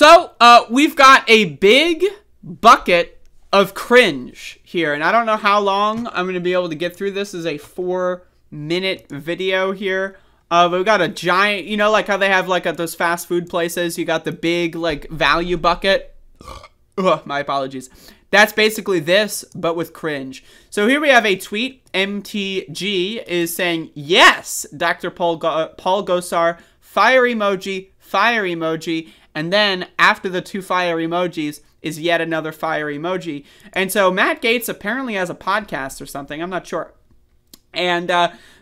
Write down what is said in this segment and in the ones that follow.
So, we've got a big bucket of cringe here, and I don't know how long I'm going to be able to get through this. This is a 4-minute video here. We've got a giant, you know, like how they have, like, at those fast food places, you got the big, like, value bucket. Ugh, my apologies. That's basically this, but with cringe. So here we have a tweet. MTG is saying, yes, Dr. Paul Gosar, fire emoji, and then after the 2 fire emojis is yet another fire emoji. And so Matt Gaetz apparently has a podcast or something. I'm not sure. And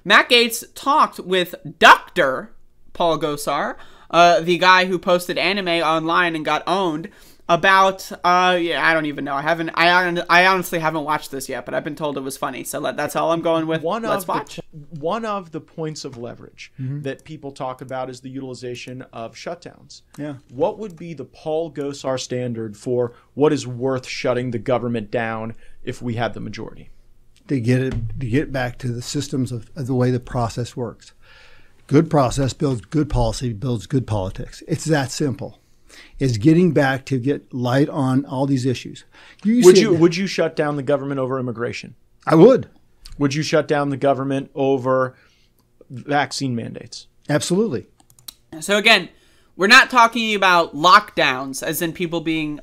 Matt Gaetz talked with Dr. Paul Gosar, the guy who posted anime online and got owned, about yeah, I don't even know. I honestly haven't watched this yet, but I've been told it was funny. So that's all I'm going with. Let's watch. One of the points of leverage that people talk about is the utilization of shutdowns. Yeah. What would be the Paul Gosar standard for what is worth shutting the government down if we had the majority? To get back to the systems of the way the process works. Good process builds good policy, builds good politics. It's that simple. Is getting back to get light on all these issues. Would you shut down the government over immigration? I would. Would you shut down the government over vaccine mandates? Absolutely. So again, we're not talking about lockdowns, as in people being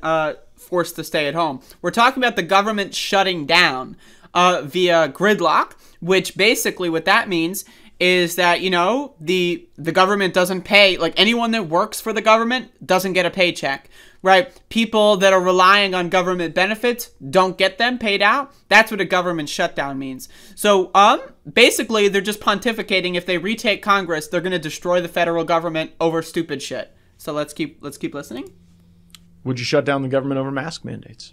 forced to stay at home. We're talking about the government shutting down via gridlock, which basically what that means is that, you know, the government doesn't pay, like anyone that works for the government doesn't get a paycheck, right? People that are relying on government benefits don't get them paid out. That's what a government shutdown means. So, basically they're just pontificating. If they retake Congress, they're going to destroy the federal government over stupid shit. So let's keep listening. Would you shut down the government over mask mandates?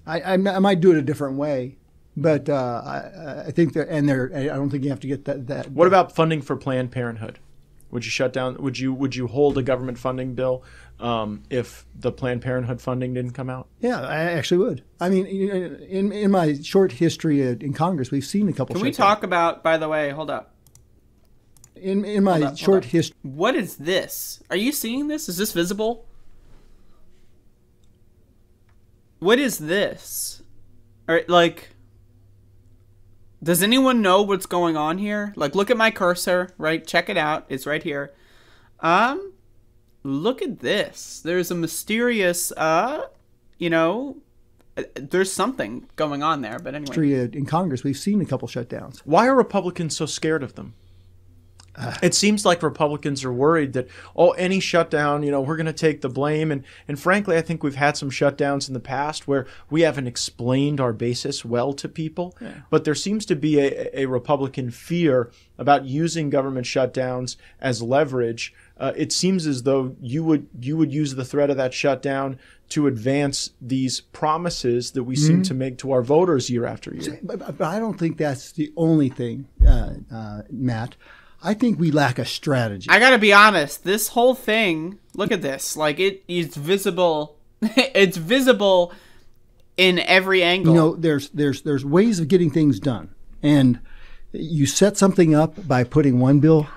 I might do it a different way, but I think that, and I don't think you have to get that. What about funding for Planned Parenthood? Would you shut down? Would you hold a government funding bill if the Planned Parenthood funding didn't come out? Yeah, I actually would. I mean, in my short history in Congress, we've seen a couple. Can we talk about? By the way, hold up. In my short history, what is this? Are you seeing this? Is this visible? What is this? Or, like, does anyone know what's going on here? Like, look at my cursor, right? Check it out. It's right here. Look at this. There's a mysterious, you know, there's something going on there. But anyway. In Congress, we've seen a couple shutdowns. Why are Republicans so scared of them? It seems like Republicans are worried that, any shutdown, you know, we're going to take the blame. And frankly, I think we've had some shutdowns in the past where we haven't explained our basis well to people. Yeah. But there seems to be a Republican fear about using government shutdowns as leverage. It seems as though you would use the threat of that shutdown to advance these promises that we seem to make to our voters year after year. But I don't think that's the only thing, Matt. I think we lack a strategy. I gotta be honest. This whole thing, look at this. Like, it's visible. It's visible in every angle. You know, there's ways of getting things done, and you set something up by putting one bill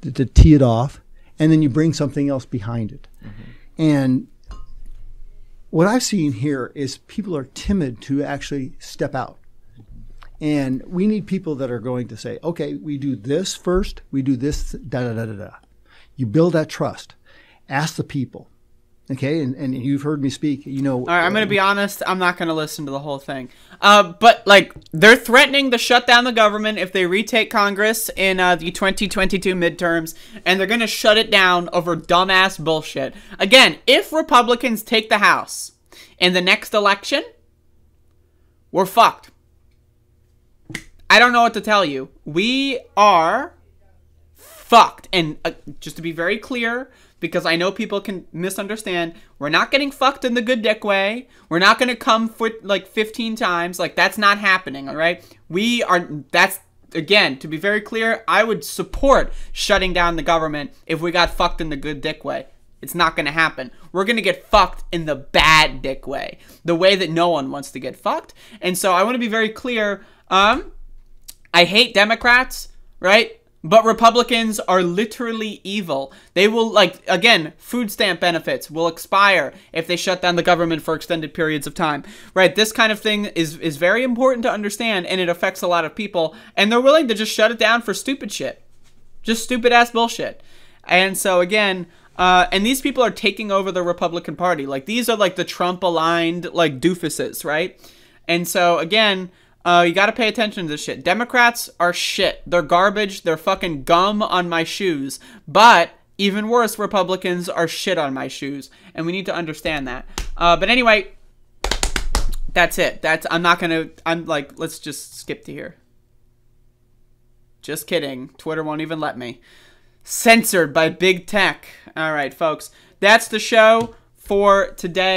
to tee it off, and then you bring something else behind it. And what I've seen here is people are timid to actually step out. And we need people that are going to say, okay, we do this first, we do this, da-da-da-da-da. You build that trust. Ask the people, okay? And you've heard me speak, you know. All right, I'm going to be honest. I'm not going to listen to the whole thing. But, like, they're threatening to shut down the government if they retake Congress in the 2022 midterms, and they're going to shut it down over dumbass bullshit. Again, if Republicans take the House in the next election, we're fucked. I don't know what to tell you. We are fucked. And just to be very clear, because I know people can misunderstand, we're not getting fucked in the good dick way. We're not going to come for like 15 times. Like, that's not happening, all right? That's, again, to be very clear, I would support shutting down the government if we got fucked in the good dick way. It's not going to happen. We're going to get fucked in the bad dick way. The way that no one wants to get fucked. And so I want to be very clear, I hate Democrats, right? But Republicans are literally evil. They will, like, again, food stamp benefits will expire if they shut down the government for extended periods of time. Right? This kind of thing is very important to understand, and it affects a lot of people. And they're willing to just shut it down for stupid shit. Just stupid-ass bullshit. And so, again, and these people are taking over the Republican Party. Like, these are, like, the Trump-aligned, like, doofuses, right? And so, again... you gotta pay attention to this shit. Democrats are shit. They're garbage. They're fucking gum on my shoes. But, even worse, Republicans are shit on my shoes. And we need to understand that. But anyway, that's it. I'm like, let's just skip to here. Just kidding. Twitter won't even let me. Censored by big tech. Alright, folks. That's the show for today.